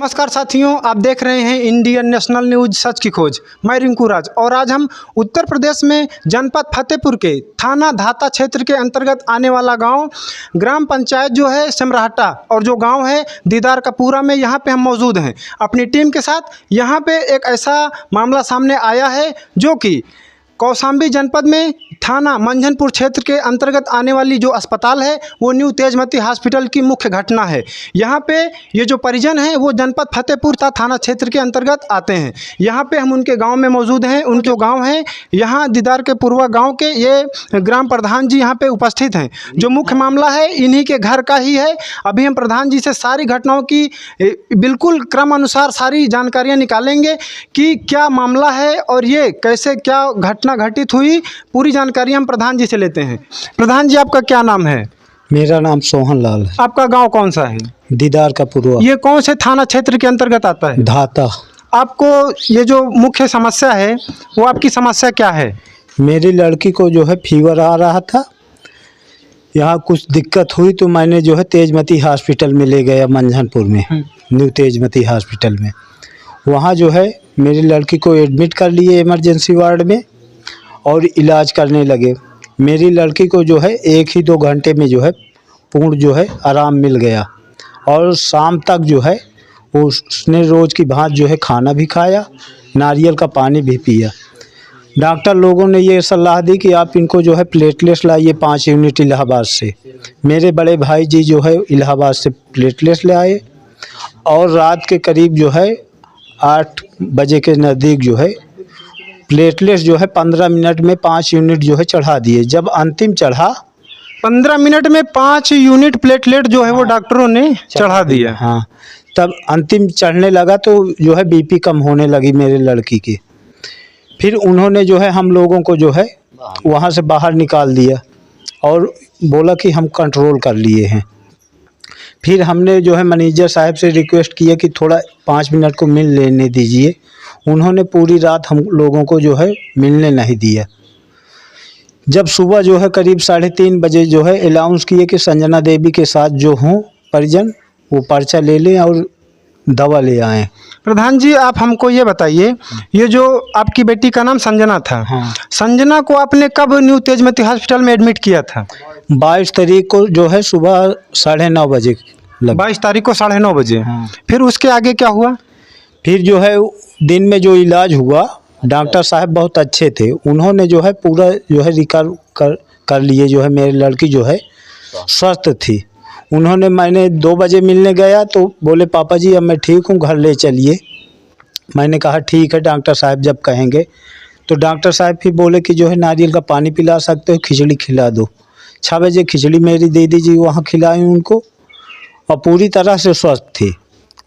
नमस्कार साथियों, आप देख रहे हैं इंडियन नेशनल न्यूज सच की खोज। मैं रिंकू राज और आज हम उत्तर प्रदेश में जनपद फतेहपुर के थाना धाता क्षेत्र के अंतर्गत आने वाला गांव ग्राम पंचायत जो है सिमराहटा और जो गांव है दीदार का पूरा में यहाँ पे हम मौजूद हैं अपनी टीम के साथ। यहाँ पे एक ऐसा मामला सामने आया है जो कि कौशाम्बी जनपद में थाना मंझनपुर क्षेत्र के अंतर्गत आने वाली जो अस्पताल है वो न्यू तेजमती हॉस्पिटल की मुख्य घटना है। यहाँ पे ये जो परिजन हैं वो जनपद फतेहपुर थाना क्षेत्र के अंतर्गत आते हैं। यहाँ पे हम उनके गांव में मौजूद हैं। उनके गांव है यहाँ दीदार के पूर्वा गांव के ये ग्राम प्रधान जी यहाँ पे उपस्थित हैं। जो मुख्य मामला है इन्हीं के घर का ही है। अभी हम प्रधान जी से सारी घटनाओं की बिल्कुल क्रम अनुसार सारी जानकारियाँ निकालेंगे कि क्या मामला है और ये कैसे क्या घटना घटित हुई। पूरी जानकारी हम प्रधान जी से लेते हैं। प्रधान जी, आपका क्या नाम है? मेरा नाम सोहन लाल है। आपका गांव कौन सा है? दीदार का पूर्वा। ये कौन से थाना क्षेत्र के अंतर्गत आता है? धाता। आपको ये जो मुख्य समस्या है वो आपकी समस्या क्या है? मेरी लड़की को जो है फीवर आ रहा था, यहाँ कुछ दिक्कत हुई तो मैंने जो है तेजमती हॉस्पिटल में ले गया मंझनपुर में, न्यू तेजमती हॉस्पिटल में। वहाँ जो है मेरी लड़की को एडमिट कर लिए इमरजेंसी वार्ड में और इलाज करने लगे। मेरी लड़की को जो है 1 ही 2 घंटे में जो है पूर्ण जो है आराम मिल गया और शाम तक जो है उसने रोज़ की भांति जो है खाना भी खाया, नारियल का पानी भी पिया। डॉक्टर लोगों ने ये सलाह दी कि आप इनको जो है प्लेटलेट्स लाइए 5 यूनिट इलाहाबाद से। मेरे बड़े भाई जी जो है इलाहाबाद से प्लेटलेट्स ले आए और रात के करीब जो है 8 बजे के नज़दीक जो है प्लेटलेट्स जो है 15 मिनट में 5 यूनिट जो है चढ़ा दिए। जब अंतिम चढ़ा 15 मिनट में 5 यूनिट प्लेटलेट जो है वो डॉक्टरों ने चढ़ा दिया। हाँ, तब अंतिम चढ़ने लगा तो जो है बीपी कम होने लगी मेरे लड़की की। फिर उन्होंने जो है हम लोगों को जो है वहाँ से बाहर निकाल दिया और बोला कि हम कंट्रोल कर लिए हैं। फिर हमने जो है मैनेजर साहब से रिक्वेस्ट किया कि थोड़ा 5 मिनट को मिल लेने दीजिए। उन्होंने पूरी रात हम लोगों को जो है मिलने नहीं दिया। जब सुबह जो है करीब 3:30 बजे जो है अनाउंस किए कि संजना देवी के साथ जो हों परिजन वो पर्चा ले लें और दवा ले आएँ। प्रधान जी, आप हमको ये बताइए, ये जो आपकी बेटी का नाम संजना था, हाँ। संजना को आपने कब न्यू तेजमती हॉस्पिटल में एडमिट किया था? 22 तारीख को जो है सुबह 9:30 बजे। 22 तारीख को 9:30 बजे। हाँ। फिर उसके आगे क्या हुआ? फिर जो है दिन में जो इलाज हुआ, डॉक्टर साहब बहुत अच्छे थे, उन्होंने जो है पूरा जो है रिकवर कर लिए। जो है मेरी लड़की जो है स्वस्थ थी। उन्होंने मैंने 2 बजे मिलने गया तो बोले पापा जी अब मैं ठीक हूँ, घर ले चलिए। मैंने कहा ठीक है डॉक्टर साहब जब कहेंगे। तो डॉक्टर साहब फिर बोले कि जो है नारियल का पानी पिला सकते हो, खिचड़ी खिला दो। 6 बजे खिचड़ी मेरी दीदी जी वहाँ खिलाई उनको और पूरी तरह से स्वस्थ थी।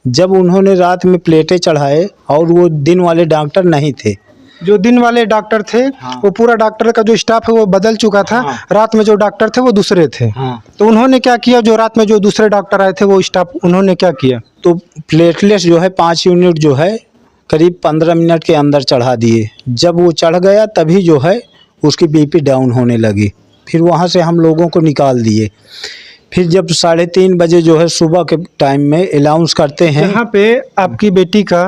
जब उन्होंने रात में प्लेटें चढ़ाए और वो दिन वाले डॉक्टर नहीं थे, जो दिन वाले डॉक्टर थे, हाँ। वो पूरा डॉक्टर का जो स्टाफ है वो बदल चुका था। हाँ। रात में जो डॉक्टर थे वो दूसरे थे। हाँ। तो उन्होंने क्या किया? जो रात में जो दूसरे डॉक्टर आए थे वो स्टाफ उन्होंने क्या किया? तो प्लेटलेट्स जो है 5 यूनिट जो है करीब 15 मिनट के अंदर चढ़ा दिए। जब वो चढ़ गया तभी जो है उसकी बीपी डाउन होने लगी। फिर वहाँ से हम लोगों को निकाल दिए। फिर जब 3:30 बजे जो है सुबह के टाइम में अनाउंस करते हैं, यहाँ पे आपकी बेटी का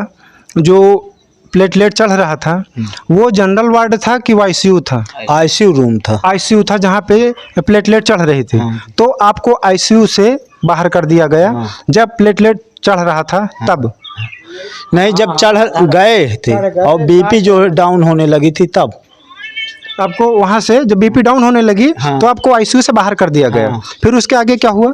जो प्लेटलेट चढ़ रहा था वो जनरल वार्ड था कि आईसीयू था? आईसीयू रूम था। आईसीयू था जहाँ पे प्लेटलेट चढ़ रही थी। हाँ। तो आपको आईसीयू से बाहर कर दिया गया। हाँ। जब प्लेटलेट चढ़ रहा था तब? नहीं, जब चढ़ गए थे और बीपी जो है डाउन होने लगी थी तब आपको वहाँ से जब बीपी डाउन होने लगी, हाँ। तो आपको आईसीयू से बाहर कर दिया गया। हाँ। फिर उसके आगे क्या हुआ?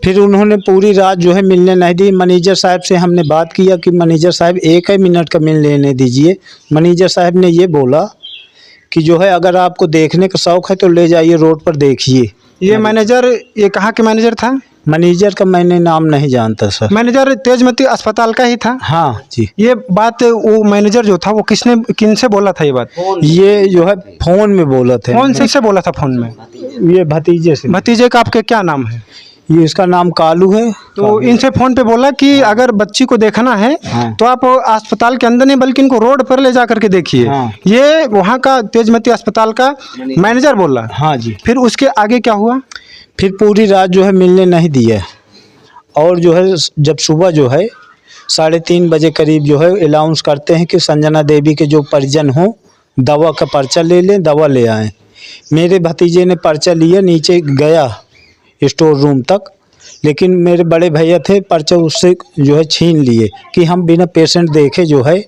फिर उन्होंने पूरी रात जो है मिलने नहीं दी। मैनेजर साहब से हमने बात किया कि मैनेजर साहब 1 ही मिनट का मिल लेने दीजिए। मैनेजर साहब ने ये बोला कि जो है अगर आपको देखने का शौक़ है तो ले जाइए रोड पर देखिए। ये मैनेजर, ये कहाँ के मैनेजर था? मैनेजर का मैंने नाम नहीं जानता सर। मैनेजर तेजमती अस्पताल का ही था? हाँ जी। ये बात वो मैनेजर जो था वो किन से बोला था ये बात? ये जो है फ़ोन में बोला था। कौन से बोला था फ़ोन में? ये भतीजे से। भतीजे का आपके क्या नाम है? ये इसका नाम कालू है। तो इनसे फ़ोन पे बोला कि अगर बच्ची को देखना है हाँ। तो आप अस्पताल के अंदर नहीं बल्कि इनको रोड पर ले जा करके देखिए। हाँ। ये वहाँ का तेजमती अस्पताल का मैनेजर बोला। हाँ जी। फिर उसके आगे क्या हुआ? फिर पूरी रात जो है मिलने नहीं दिया और जो है जब सुबह जो है 3:30 बजे करीब जो है अनाउंस करते हैं कि संजना देवी के जो परिजन हों दवा का पर्चा ले लें, दवा ले आएँ। मेरे भतीजे ने पर्चा लिया, नीचे गया स्टोर रूम तक, लेकिन मेरे बड़े भैया थे पर्चा उससे जो है छीन लिए कि हम बिना पेशेंट देखे जो है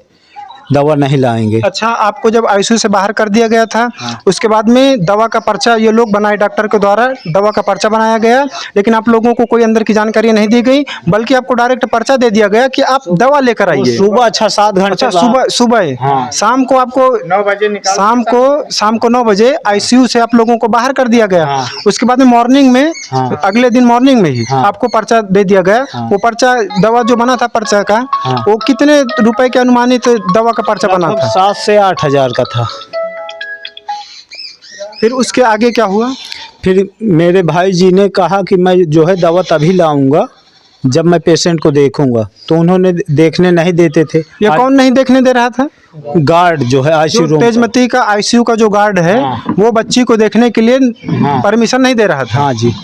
दवा नहीं लाएंगे। अच्छा, आपको जब आईसीयू से बाहर कर दिया गया था, उसके बाद में दवा का पर्चा ये लोग बनाए, डॉक्टर के द्वारा दवा का पर्चा बनाया गया, लेकिन आप लोगों को कोई अंदर की जानकारी नहीं दी गई, बल्कि आपको डायरेक्ट पर्चा दे दिया गया कि आप दवा लेकर आइए। सुबह 6-7 घंटे। अच्छा, सुबह हाँ। शाम को आपको 9 बजे शाम को 9 बजे आईसीयू से आप लोगों को बाहर कर दिया गया। हाँ। उसके बाद में मॉर्निंग में, हाँ। अगले दिन मॉर्निंग में ही हाँ। आपको पर्चा दे दिया गया। हाँ। वो पर्चा, दवा जो बना था पर्चा का, हाँ। वो कितने रुपए के अनुमानित दवा का पर्चा बना था? 7 से 8 हज़ार का था। फिर उसके आगे क्या हुआ? फिर मेरे भाई जी ने कहा कि मैं जो है दवा तभी लाऊंगा जब मैं पेशेंट को देखूंगा, तो उन्होंने देखने नहीं देते थे। ये कौन नहीं देखने दे रहा था? गार्ड जो है आईसीयू रूम, तेजमती का आईसीयू का जो गार्ड है, हाँ। वो बच्ची को देखने के लिए हाँ। परमिशन नहीं दे रहा था। हाँ जी।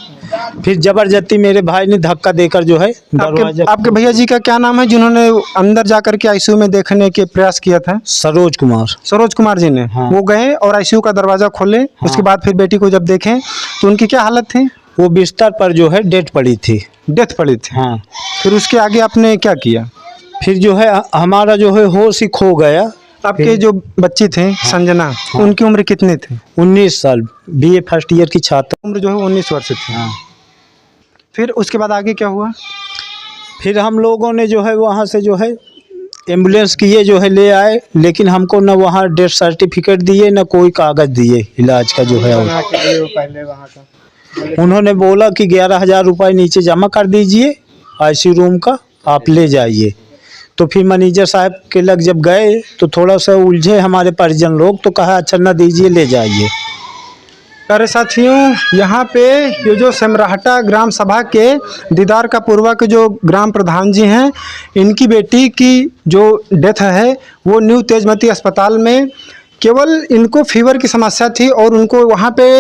फिर जबरदस्ती मेरे भाई ने धक्का देकर जो है दरवाजा। आपके भैया जी का क्या नाम है जिन्होंने अंदर जाकर के आईसीयू में देखने के प्रयास किया था? सरोज कुमार। सरोज कुमार जी ने। हाँ। वो गए और आईसीयू का दरवाजा खोले। हाँ। उसके बाद फिर बेटी को जब देखें तो उनकी क्या हालत थी? वो बिस्तर पर जो है डेथ पड़ी थी। डेथ पड़ी थी। हाँ। फिर उसके आगे आपने क्या किया? फिर जो है हमारा जो है होश ही खो गया। आपके जो बच्ची थे संजना, उनकी उम्र कितनी थी? 19 साल, बीए फर्स्ट ईयर की छात्र। उम्र जो है 19 वर्ष थी। हाँ। फिर उसके बाद आगे क्या हुआ? फिर हम लोगों ने जो है वहाँ से जो है एम्बुलेंस किए जो है ले आए, लेकिन हमको न वहाँ डेथ सर्टिफिकेट दिए न कोई कागज़ दिए इलाज का जो है। उन्होंने बोला कि 11,000 रुपये नीचे जमा कर दीजिए आईसीयू रूम का, आप ले जाइए। तो फिर मैनेजर साहब के लग जब गए तो थोड़ा सा उलझे हमारे परिजन लोग, तो कहा अच्छा न दीजिए, ले जाइए। अरे साथियों, यहाँ पे ये जो समराहटा ग्राम सभा के दीदार का पूर्वा के जो ग्राम प्रधान जी हैं, इनकी बेटी की जो डेथ है वो न्यू तेजमती अस्पताल में, केवल इनको फीवर की समस्या थी और उनको वहाँ पे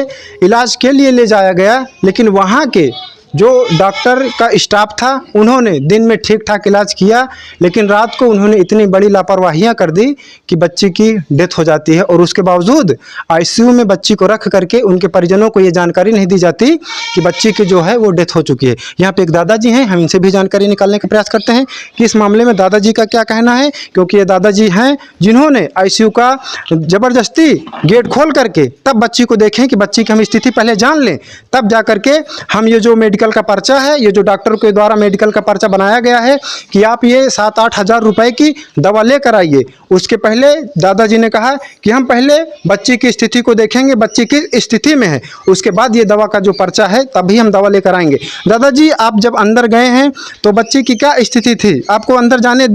इलाज के लिए ले जाया गया, लेकिन वहाँ के जो डॉक्टर का स्टाफ था उन्होंने दिन में ठीक ठाक इलाज किया, लेकिन रात को उन्होंने इतनी बड़ी लापरवाहियां कर दी कि बच्ची की डेथ हो जाती है। और उसके बावजूद आईसीयू में बच्ची को रख करके उनके परिजनों को ये जानकारी नहीं दी जाती कि बच्ची की जो है वो डेथ हो चुकी है। यहाँ पे एक दादाजी हैं, हम इनसे भी जानकारी निकालने का प्रयास करते हैं कि इस मामले में दादाजी का क्या कहना है, क्योंकि ये दादाजी हैं जिन्होंने आईसीयू का ज़बरदस्ती गेट खोल करके तब बच्ची को देखें कि बच्ची की हम स्थिति पहले जान लें, तब जा करके हम ये जो मेडिकल का पर्चा है, ये जो डॉक्टर के द्वारा मेडिकल का पर्चा बनाया गया है कि आप ये 7-8 हज़ार रुपए की दवा लेकर आइए, उसके पहले दादाजी ने कहा कि हम पहले बच्ची की स्थिति को देखेंगे, बच्ची की स्थिति में है, उसके बाद ये दवा का जो पर्चा है तभी हम दवा लेकर आएंगे। दादाजी, आप जब अंदर गए हैं तो बच्ची की क्या स्थिति थी? आपको अंदर जाने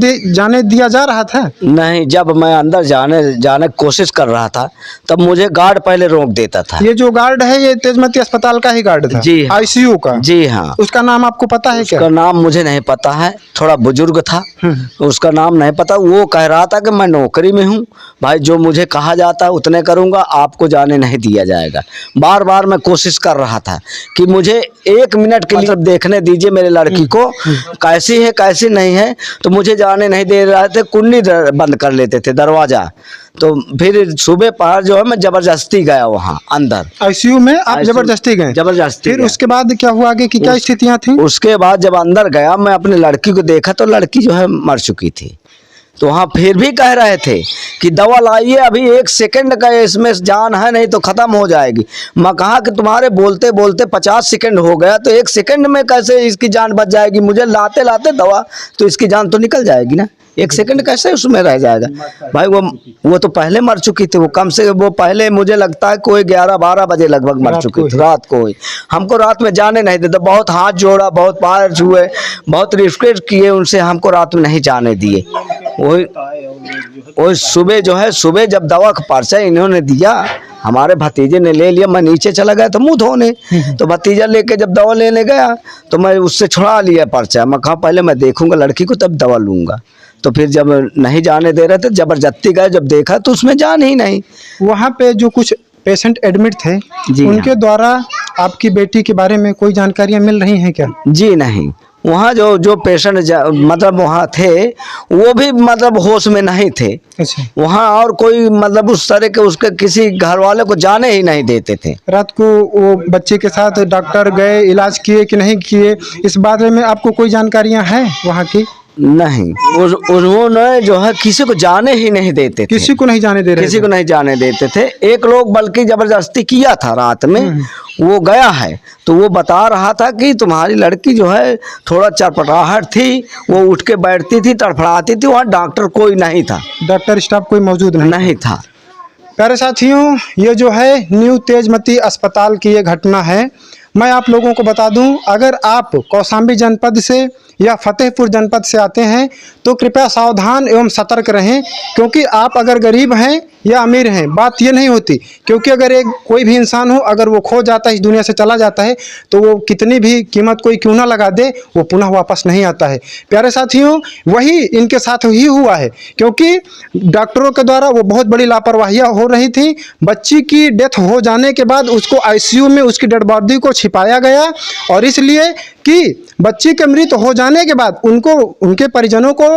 दिया जा रहा था? नहीं, जब मैं अंदर जाने की कोशिश कर रहा था तब मुझे गार्ड पहले रोक देता था। ये जो गार्ड है ये तेजमती अस्पताल का ही गार्ड था? जी हाँ। आईसीयू का? जी हाँ। उसका नाम आपको पता है क्या? उसका नाम मुझे नहीं पता है, थोड़ा बुजुर्ग था, उसका नाम नहीं पता। वो कह रहा था कि मैं नौकरी में हूँ भाई, जो मुझे कहा जाता है उतने करूँगा, आपको जाने नहीं दिया जाएगा। बार बार मैं कोशिश कर रहा था कि मुझे 1 मिनट के लिए देखने दीजिए मेरे लड़की को, कैसी है कैसी नहीं है। तो मुझे जाने नहीं दे रहे थे, कुंडी बंद कर लेते थे दरवाज़ा। तो फिर सुबह पहर जो है मैं जबरदस्ती गया वहाँ अंदर आईसीयू में। आप जबरदस्ती गए? जबरदस्ती। फिर उसके बाद क्या हुआ आगे की क्या स्थितियाँ थी? उसके बाद जब अंदर गया मैं अपने लड़की को देखा तो लड़की जो है मर चुकी थी। तो वहाँ फिर भी कह रहे थे कि दवा लाइए, अभी 1 सेकंड का इसमें जान है, नहीं तो ख़त्म हो जाएगी। मैं कहा कि तुम्हारे बोलते बोलते 50 सेकंड हो गया, तो 1 सेकंड में कैसे इसकी जान बच जाएगी? मुझे लाते लाते दवा तो इसकी जान तो निकल जाएगी ना, 1 सेकंड कैसे उसमें रह जाएगा भाई? वो तो पहले मर चुकी थी। वो कम से वो पहले मुझे लगता है कोई 11-12 बजे लगभग मर चुकी थी, रात को ही। हमको रात में जाने नहीं देता, बहुत हाथ जोड़ा, बहुत पैर छुए, बहुत रिक्वेस्ट किए उनसे, हमको रात में नहीं जाने दिए। वही सुबह जो है, सुबह जब दवा का पर्चा इन्होंने दिया, हमारे भतीजे ने ले लिया, मैं नीचे चला गया तो मुँह धोने, तो भतीजा लेके जब दवा लेने गया तो मैं उससे छुड़ा लिया पर्चा। मैं कहा पहले मैं देखूंगा लड़की को तब दवा लूँगा। तो फिर जब नहीं जाने दे रहे थे, जबरदस्ती गए, जब देखा तो उसमें जान ही नहीं। वहाँ पे जो कुछ पेशेंट एडमिट थे जी उनके हाँ। द्वारा आपकी बेटी के बारे में कोई जानकारियाँ मिल रही हैं क्या? जी नहीं, वहाँ जो जो पेशेंट मतलब वहाँ थे वो भी मतलब होश में नहीं थे। अच्छा, वहाँ और कोई मतलब उस तरह के उसके किसी घर वाले को जाने ही नहीं देते थे। रात को वो बच्चे के साथ डॉक्टर गए, इलाज किए कि नहीं किए, इस बारे में आपको कोई जानकारियां हैं वहाँ की? नहीं, उन्होंने जो है किसी को जाने ही नहीं देते थे, किसी को नहीं जाने दे रहे किसी थे। को नहीं जाने देते थे। एक लोग बल्कि जबरदस्ती किया था रात में, वो गया है तो वो बता रहा था कि तुम्हारी लड़की जो है थोड़ा चरपटाहट थी, वो उठ के बैठती थी, तड़फड़ाती थी। वहाँ डॉक्टर कोई नहीं था, डॉक्टर स्टाफ कोई मौजूद नहीं था। प्यारे साथियों, ये जो है न्यू तेजमती अस्पताल की ये घटना है। मैं आप लोगों को बता दूं, अगर आप कौशाम्बी जनपद से या फतेहपुर जनपद से आते हैं तो कृपया सावधान एवं सतर्क रहें, क्योंकि आप अगर गरीब हैं या अमीर हैं, बात ये नहीं होती। क्योंकि अगर एक कोई भी इंसान हो, अगर वो खो जाता है, इस दुनिया से चला जाता है, तो वो कितनी भी कीमत कोई क्यों ना लगा दे, वो पुनः वापस नहीं आता है। प्यारे साथियों, वही इनके साथ ही हुआ है, क्योंकि डॉक्टरों के द्वारा वो बहुत बड़ी लापरवाहियाँ हो रही थी। बच्ची की डेथ हो जाने के बाद उसको आईसीयू में उसकी डेड बॉडी को छिपाया गया, और इसलिए कि बच्ची के मृत हो जाने के बाद उनको, उनके परिजनों को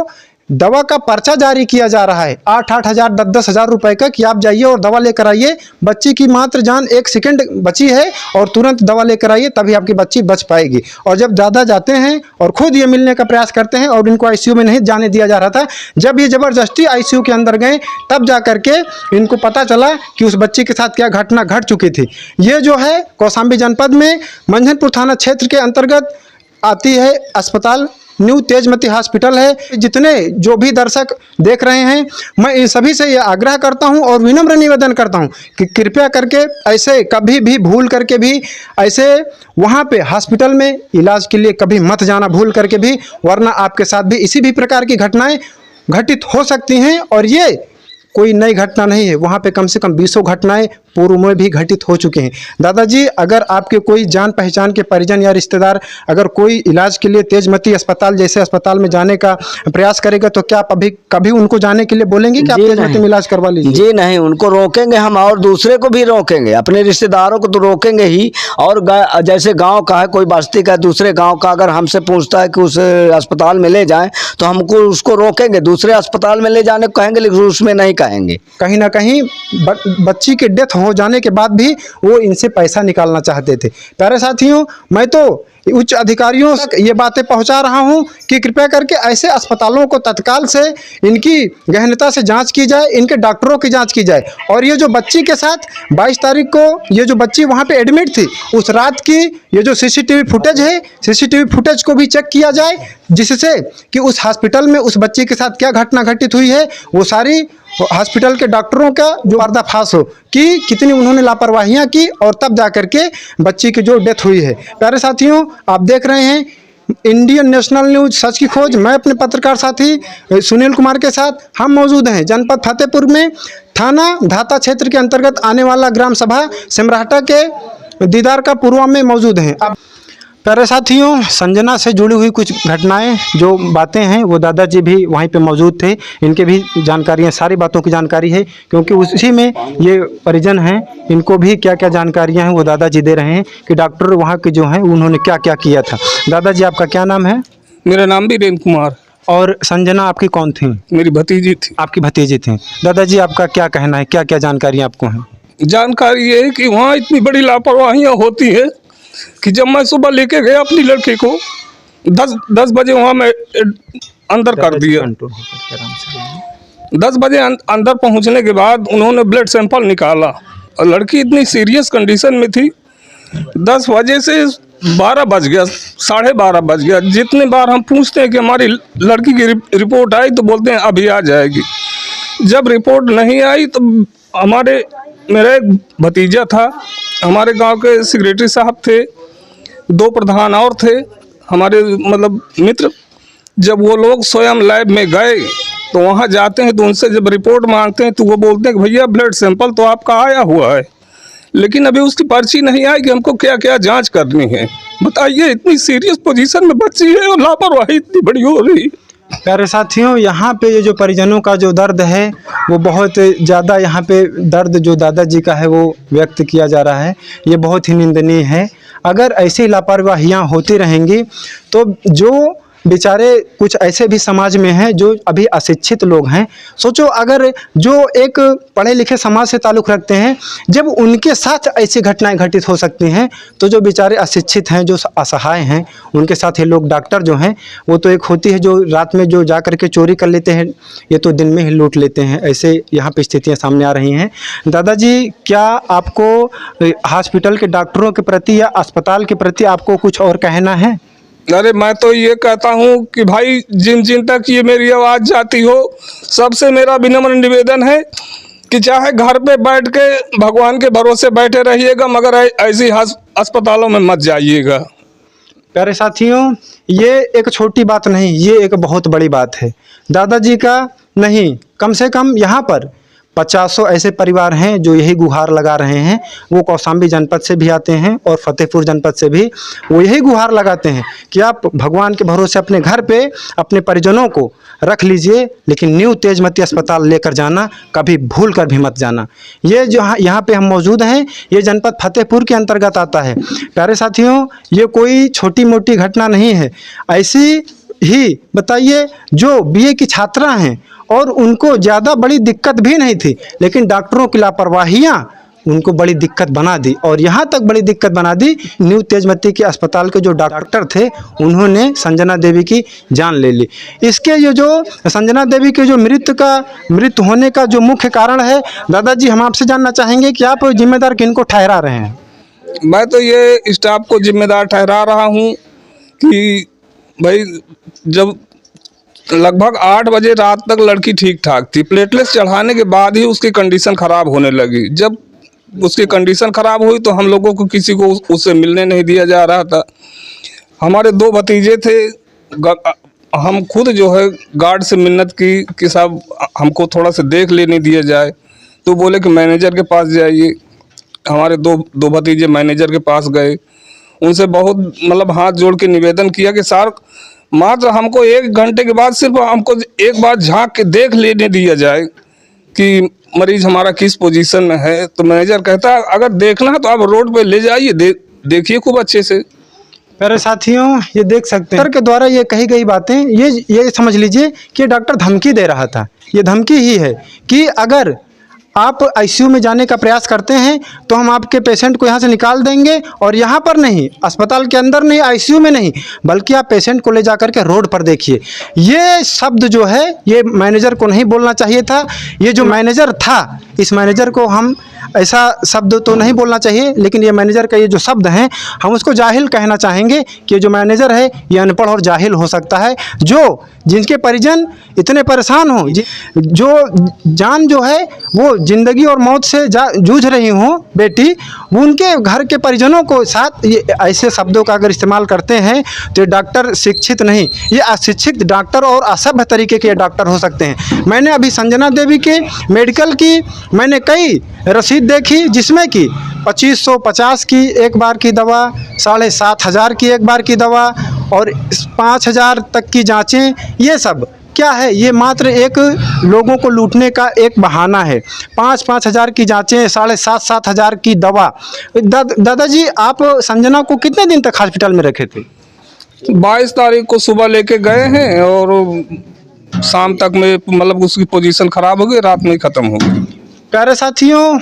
दवा का पर्चा जारी किया जा रहा है 8-8 हज़ार 10-10 हज़ार रुपए का, कि आप जाइए और दवा लेकर आइए। बच्ची की मात्र जान 1 सेकंड बची है और तुरंत दवा लेकर आइए, तभी आपकी बच्ची बच पाएगी। और जब ज़्यादा जाते हैं और खुद ये मिलने का प्रयास करते हैं, और इनको आईसीयू में नहीं जाने दिया जा रहा था, जब ये ज़बरदस्ती आईसीयू के अंदर गए, तब जा करके इनको पता चला कि उस बच्ची के साथ क्या घटना घट चुकी थी। ये जो है कौशाम्बी जनपद में मंझनपुर थाना क्षेत्र के अंतर्गत आती है अस्पताल, न्यू तेजमती हॉस्पिटल है। जितने जो भी दर्शक देख रहे हैं, मैं इन सभी से ये आग्रह करता हूं और विनम्र निवेदन करता हूं कि कृपया करके ऐसे कभी भी भूल करके भी ऐसे वहां पे हॉस्पिटल में इलाज के लिए कभी मत जाना भूल करके भी, वरना आपके साथ भी इसी भी प्रकार की घटनाएं घटित हो सकती हैं। और ये कोई नई घटना नहीं है, वहाँ पे कम से कम 20 घटनाएं पूर्व में भी घटित हो चुके हैं। दादाजी, अगर आपके कोई जान पहचान के परिजन या रिश्तेदार अगर कोई इलाज के लिए तेजमती अस्पताल जैसे अस्पताल में जाने का प्रयास करेगा, तो क्या आप अभी कभी उनको जाने के लिए बोलेंगे कि आप तेजमती में इलाज करवा लीजिए? जी नहीं, उनको रोकेंगे हम, और दूसरे को भी रोकेंगे, अपने रिश्तेदारों को तो रोकेंगे ही। और जैसे गाँव का है, कोई बस्ती का दूसरे गाँव का अगर हमसे पूछता है कि उस अस्पताल में ले जाएं, तो हमको उसको रोकेंगे, दूसरे अस्पताल में ले जाने को कहेंगे, लेकिन उसमें नहीं कहेंगे। कहीं ना कहीं बच्ची की डेथ हो जाने के बाद भी वो इनसे पैसा निकालना चाहते थे। प्यारे साथियों, मैं तो उच्च अधिकारियों तक ये बातें पहुंचा रहा हूं कि कृपया करके ऐसे अस्पतालों को तत्काल से इनकी गहनता से जांच की जाए, इनके डॉक्टरों की जांच की जाए। और ये जो बच्ची के साथ 22 तारीख को ये जो बच्ची वहां पे एडमिट थी, उस रात की ये जो सीसीटीवी फुटेज है, सीसीटीवी फुटेज को भी चेक किया जाए, जिससे कि उस हॉस्पिटल में उस बच्ची के साथ क्या घटना घटित हुई है, वो सारी हॉस्पिटल के डॉक्टरों का जो पर्दाफाश हो कि कितनी उन्होंने लापरवाहियां की, और तब जा करके बच्ची की जो डेथ हुई है। प्यारे साथियों, आप देख रहे हैं इंडियन नेशनल न्यूज सच की खोज। मैं अपने पत्रकार साथी सुनील कुमार के साथ हम मौजूद हैं जनपद फतेहपुर में, थाना धाता क्षेत्र के अंतर्गत आने वाला ग्राम सभा सिमराहटा के दीदार का पूर्वा में मौजूद हैं। अब प्यारे साथियों, संजना से जुड़ी हुई कुछ घटनाएं जो बातें हैं, वो दादाजी भी वहीं पे मौजूद थे, इनके भी जानकारियां, सारी बातों की जानकारी है, क्योंकि उसी में ये परिजन हैं, इनको भी क्या क्या जानकारियां हैं वो दादाजी दे रहे हैं कि डॉक्टर वहाँ के जो हैं उन्होंने क्या क्या किया था। दादाजी, आपका क्या नाम है? मेरा नाम भी वीरेंद्र कुमार। और संजना आपकी कौन थी? मेरी भतीजी थी। आपकी भतीजी थी। दादाजी, आपका क्या कहना है, क्या क्या जानकारी आपको है? जानकारी ये है कि वहाँ इतनी बड़ी लापरवाहियाँ होती है कि जब मैं सुबह लेके गया अपनी लड़की को 10 बजे वहाँ मैं अंदर कर दिया। 10 बजे अंदर पहुँचने के बाद उन्होंने ब्लड सैंपल निकाला और लड़की इतनी सीरियस कंडीशन में थी। 10 बजे से 12 बज गया, 12:30 बज गया। जितने बार हम पूछते हैं कि हमारी लड़की की रिपोर्ट आई, तो बोलते हैं अभी आ जाएगी। जब रिपोर्ट नहीं आई तो मेरा एक भतीजा था, हमारे गांव के सेक्रेटरी साहब थे, 2 प्रधान और थे हमारे मतलब मित्र। जब वो लोग स्वयं लैब में गए तो वहाँ जाते हैं तो उनसे जब रिपोर्ट मांगते हैं तो वो बोलते हैं कि भैया ब्लड सैंपल तो आपका आया हुआ है, लेकिन अभी उसकी पर्ची नहीं आई कि हमको क्या क्या जांच करनी है। बताइए, इतनी सीरियस पोजीशन में बच्ची है और लापरवाही इतनी बड़ी हो रही है। प्यारे साथियों, यहाँ पे ये जो परिजनों का जो दर्द है वो बहुत ज़्यादा, यहाँ पे दर्द जो दादाजी का है वो व्यक्त किया जा रहा है। ये बहुत ही निंदनीय है। अगर ऐसी लापरवाहियाँ होती रहेंगी तो जो बेचारे कुछ ऐसे भी समाज में हैं जो अभी अशिक्षित लोग हैं, सोचो अगर जो एक पढ़े लिखे समाज से ताल्लुक़ रखते हैं, जब उनके साथ ऐसी घटनाएं घटित हो सकती हैं, तो जो बेचारे अशिक्षित हैं, जो असहाय हैं, उनके साथ ये लोग डॉक्टर जो हैं, वो तो एक होती है जो रात में जो जा कर के चोरी कर लेते हैं, ये तो दिन में ही लूट लेते हैं। ऐसे यहाँ पे स्थितियाँ सामने आ रही हैं। दादाजी, क्या आपको हॉस्पिटल के डॉक्टरों के प्रति या अस्पताल के प्रति आपको कुछ और कहना है? अरे मैं तो ये कहता हूँ कि भाई जिन जिन तक ये मेरी आवाज़ जाती हो, सबसे मेरा विनम्र निवेदन है कि चाहे घर पे बैठ के भगवान के भरोसे बैठे रहिएगा, मगर ऐसी अस्पतालों में मत जाइएगा। प्यारे साथियों, ये एक छोटी बात नहीं, ये एक बहुत बड़ी बात है। दादाजी का नहीं, कम से कम यहाँ पर 50 ऐसे परिवार हैं जो यही गुहार लगा रहे हैं। वो कौशाम्बी जनपद से भी आते हैं और फतेहपुर जनपद से भी वो यही गुहार लगाते हैं कि आप भगवान के भरोसे अपने घर पे अपने परिजनों को रख लीजिए, लेकिन न्यू तेजमती अस्पताल लेकर जाना कभी भूल कर भी मत जाना। ये जो यहाँ पे हम मौजूद हैं, ये जनपद फतेहपुर के अंतर्गत आता है। प्यारे साथियों, ये कोई छोटी मोटी घटना नहीं है। ऐसी ही बताइए जो बीए की छात्रा हैं और उनको ज़्यादा बड़ी दिक्कत भी नहीं थी, लेकिन डॉक्टरों की लापरवाहियाँ उनको बड़ी दिक्कत बना दी, और यहाँ तक बड़ी दिक्कत बना दी, न्यू तेजमती के अस्पताल के जो डॉक्टर थे उन्होंने संजना देवी की जान ले ली। इसके ये जो संजना देवी के जो मृत्यु होने का जो मुख्य कारण है, दादाजी हम आपसे जानना चाहेंगे कि आप जिम्मेदार किनको ठहरा रहे हैं? मैं तो ये स्टाफ को जिम्मेदार ठहरा रहा हूँ कि भाई जब लगभग 8 बजे रात तक लड़की ठीक ठाक थी, प्लेटलेट्स चढ़ाने के बाद ही उसकी कंडीशन ख़राब होने लगी। जब उसकी कंडीशन ख़राब हुई तो हम लोगों को किसी को उससे मिलने नहीं दिया जा रहा था। हमारे 2 भतीजे थे, हम खुद जो है गार्ड से मिन्नत की कि साहब हमको थोड़ा सा देख लेने दिया जाए, तो बोले कि मैनेजर के पास जाइए। हमारे दो भतीजे मैनेजर के पास गए, उनसे बहुत मतलब हाथ जोड़ के निवेदन किया कि सर मात्र हमको 1 घंटे के बाद सिर्फ हमको एक बार झांक के देख लेने दिया जाए कि मरीज हमारा किस पोजीशन में है। तो मैनेजर कहता है अगर देखना है तो आप रोड पे ले जाइए, देखिए खूब अच्छे से। प्यारे साथियों, ये देख सकते हैं डॉक्टर के द्वारा ये कही गई बातें, ये समझ लीजिए कि डॉक्टर धमकी दे रहा था। ये धमकी ही है कि अगर आप आईसीयू में जाने का प्रयास करते हैं तो हम आपके पेशेंट को यहाँ से निकाल देंगे, और यहाँ पर नहीं, अस्पताल के अंदर नहीं, आईसीयू में नहीं, बल्कि आप पेशेंट को ले जाकर के रोड पर देखिए। ये शब्द जो है ये मैनेजर को नहीं बोलना चाहिए था। ये जो मैनेजर था, इस मैनेजर को हम ऐसा शब्द तो नहीं बोलना चाहिए, लेकिन ये मैनेजर का ये जो शब्द हैं हम उसको जाहिल कहना चाहेंगे कि जो मैनेजर है ये अनपढ़ और जाहिल हो सकता है। जो जिनके परिजन इतने परेशान हो, जो जान जो है वो ज़िंदगी और मौत से जूझ रही हों बेटी, वो उनके घर के परिजनों को साथ ये ऐसे शब्दों का अगर इस्तेमाल करते हैं तो डॉक्टर शिक्षित नहीं, ये अशिक्षित डॉक्टर और असभ्य तरीके के डॉक्टर हो सकते हैं। मैंने अभी संजना देवी के मेडिकल की मैंने कई रसीद देखी जिसमें कि 2550 की एक बार की दवा, 7500 की एक बार की दवा और 5000 तक की जांचें। ये सब क्या है? ये मात्र एक लोगों को लूटने का एक बहाना है। 5-5 हज़ार की जांचें, 7.5-7 हज़ार की दवा। दादाजी, आप संजना को कितने दिन तक हॉस्पिटल में रखे थे? 22 तारीख को सुबह लेके गए हैं और शाम तक में मतलब उसकी पोजीशन ख़राब हो गई, रात में ही ख़त्म हो गई। प्यारे साथियों,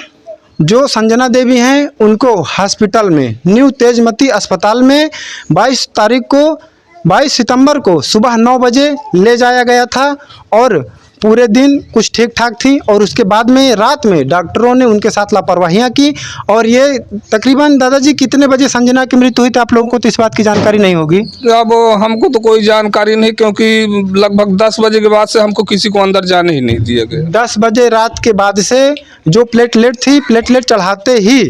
जो संजना देवी हैं उनको हॉस्पिटल में न्यू तेजमती अस्पताल में 22 सितंबर को सुबह 9 बजे ले जाया गया था, और पूरे दिन कुछ ठीक ठाक थी, और उसके बाद में रात में डॉक्टरों ने उनके साथ लापरवाहियाँ की। और ये तकरीबन दादाजी कितने बजे संजना की मृत्यु हुई थी? आप लोगों को तो इस बात की जानकारी नहीं होगी। अब हमको तो कोई जानकारी नहीं, क्योंकि लगभग 10 बजे के बाद से हमको किसी को अंदर जाने ही नहीं दिया गया। 10 बजे रात के बाद से जो प्लेटलेट थी, प्लेटलेट चढ़ाते ही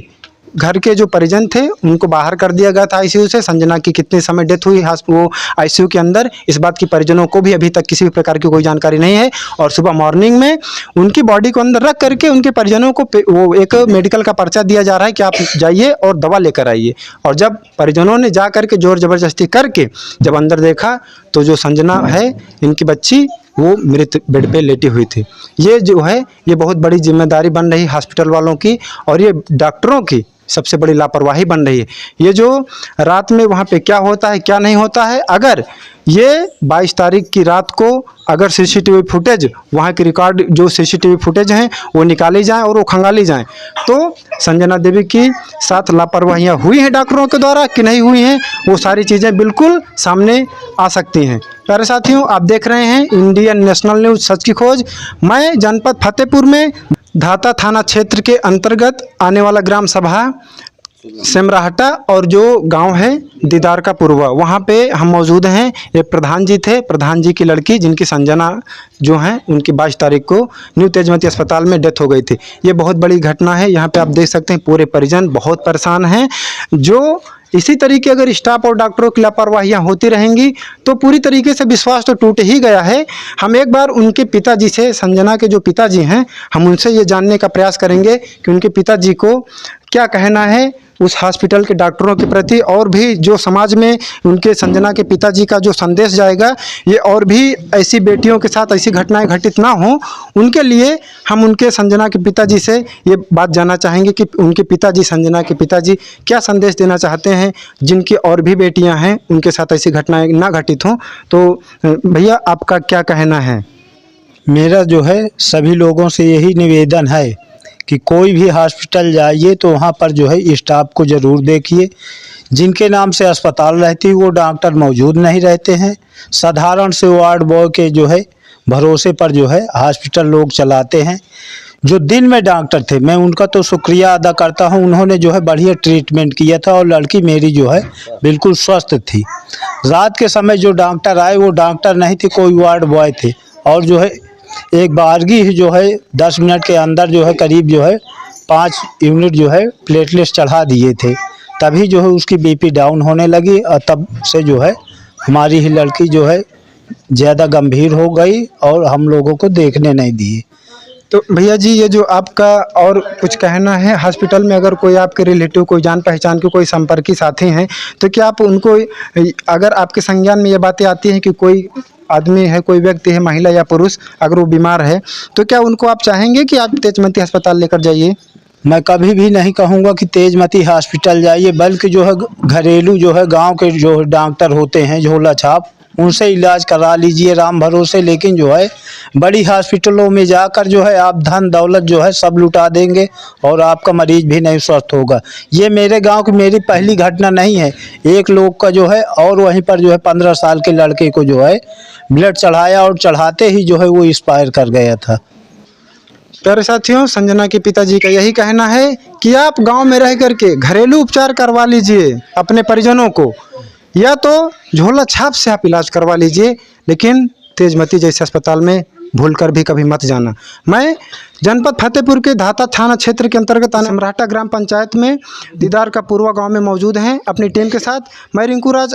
घर के जो परिजन थे उनको बाहर कर दिया गया था आईसीयू से। संजना की कितने समय डेथ हुई वो आईसीयू के अंदर, इस बात की परिजनों को भी अभी तक किसी भी प्रकार की कोई जानकारी नहीं है। और सुबह मॉर्निंग में उनकी बॉडी को अंदर रख करके उनके परिजनों को वो एक मेडिकल का पर्चा दिया जा रहा है कि आप जाइए और दवा लेकर आइए। और जब परिजनों ने जा करके जोर ज़बरदस्ती करके जब अंदर देखा तो जो संजना है इनकी बच्ची वो मृत बेड पे लेटी हुई थी। ये जो है ये बहुत बड़ी जिम्मेदारी बन रही हॉस्पिटल वालों की और ये डॉक्टरों की सबसे बड़ी लापरवाही बन रही है। ये जो रात में वहाँ पे क्या होता है क्या नहीं होता है, अगर ये 22 तारीख की रात को अगर सीसीटीवी फुटेज वहाँ की रिकॉर्ड जो सीसीटीवी फुटेज हैं वो निकाली जाएं और वो खंगाली जाएं तो संजना देवी की साथ लापरवाहियाँ हुई हैं डॉक्टरों के द्वारा कि नहीं हुई हैं, वो सारी चीज़ें बिल्कुल सामने आ सकती हैं। प्यारे साथियों, आप देख रहे हैं इंडियन नेशनल न्यूज़ सच की खोज। मैं जनपद फतेहपुर में धाता थाना क्षेत्र के अंतर्गत आने वाला ग्राम सभा सेमराहटा और जो गांव है दीदार का पूर्वा, वहाँ पे हम मौजूद हैं। एक प्रधान जी थे, प्रधान जी की लड़की जिनकी संजना जो हैं उनकी 22 तारीख को न्यू तेजमती अस्पताल में डेथ हो गई थी। ये बहुत बड़ी घटना है। यहाँ पे आप देख सकते हैं पूरे परिजन बहुत परेशान हैं। जो इसी तरीके अगर स्टाफ और डॉक्टरों की लापरवाहियाँ होती रहेंगी तो पूरी तरीके से विश्वास तो टूट ही गया है। हम एक बार उनके पिताजी से, संजना के जो पिताजी हैं, हम उनसे ये जानने का प्रयास करेंगे कि उनके पिताजी को क्या कहना है उस हॉस्पिटल के डॉक्टरों के प्रति और भी जो समाज में उनके संजना के पिताजी का जो संदेश जाएगा, ये और भी ऐसी बेटियों के साथ ऐसी घटनाएं घटित ना हो, उनके लिए हम उनके संजना के पिताजी से ये बात जानना चाहेंगे कि उनके पिताजी, संजना के पिताजी क्या संदेश देना चाहते हैं जिनकी और भी बेटियां हैं उनके साथ ऐसी घटनाएं ना घटित हों। तो भैया आपका क्या कहना है? मेरा जो है सभी लोगों से यही निवेदन है कि कोई भी हॉस्पिटल जाइए तो वहाँ पर जो है स्टाफ को ज़रूर देखिए। जिनके नाम से अस्पताल रहती है वो डॉक्टर मौजूद नहीं रहते हैं। साधारण से वार्ड बॉय के जो है भरोसे पर जो है हॉस्पिटल लोग चलाते हैं। जो दिन में डॉक्टर थे मैं उनका तो शुक्रिया अदा करता हूं, उन्होंने जो है बढ़िया ट्रीटमेंट किया था और लड़की मेरी जो है बिल्कुल स्वस्थ थी। रात के समय जो डॉक्टर आए वो डॉक्टर नहीं थे, कोई वार्ड बॉय थे और जो है एक बारगी ही जो है 10 मिनट के अंदर जो है करीब जो है 5 यूनिट जो है प्लेटलेट्स चढ़ा दिए थे। तभी जो है उसकी बीपी डाउन होने लगी और तब से जो है हमारी ही लड़की जो है ज़्यादा गंभीर हो गई और हम लोगों को देखने नहीं दिए। तो भैया जी ये जो आपका और कुछ कहना है, हॉस्पिटल में अगर कोई आपके रिलेटिव, कोई जान पहचान के कोई संपर्की साथी हैं तो क्या आप उनको, अगर आपके संज्ञान में ये बातें आती हैं कि कोई आदमी है, कोई व्यक्ति है, महिला या पुरुष, अगर वो बीमार है तो क्या उनको आप चाहेंगे कि आप तेजमती अस्पताल लेकर जाइए? मैं कभी भी नहीं कहूँगा कि तेजमती हॉस्पिटल जाइए, बल्कि जो है घरेलू जो है गांव के जो डॉक्टर होते हैं झोला छाप, उनसे इलाज करा लीजिए राम भरोसे। लेकिन जो है बड़ी हॉस्पिटलों में जाकर जो है आप धन दौलत जो है सब लुटा देंगे और आपका मरीज भी नहीं स्वस्थ होगा। ये मेरे गांव की मेरी पहली घटना नहीं है। एक लोग का जो है और वहीं पर जो है 15 साल के लड़के को जो है ब्लड चढ़ाया और चढ़ाते ही जो है वो एक्सपायर कर गया था। प्यारे साथियों, संजना के पिताजी का यही कहना है कि आप गांव में रह करके घरेलू उपचार करवा लीजिए अपने परिजनों को, या तो झोला छाप से आप इलाज करवा लीजिए, लेकिन तेजमती जैसे अस्पताल में भूलकर भी कभी मत जाना। मैं जनपद फतेहपुर के धाता थाना क्षेत्र के अंतर्गत सेमराहटा ग्राम पंचायत में दीदार का पूर्वा गांव में मौजूद हैं अपनी टीम के साथ। मैं रिंकू राज।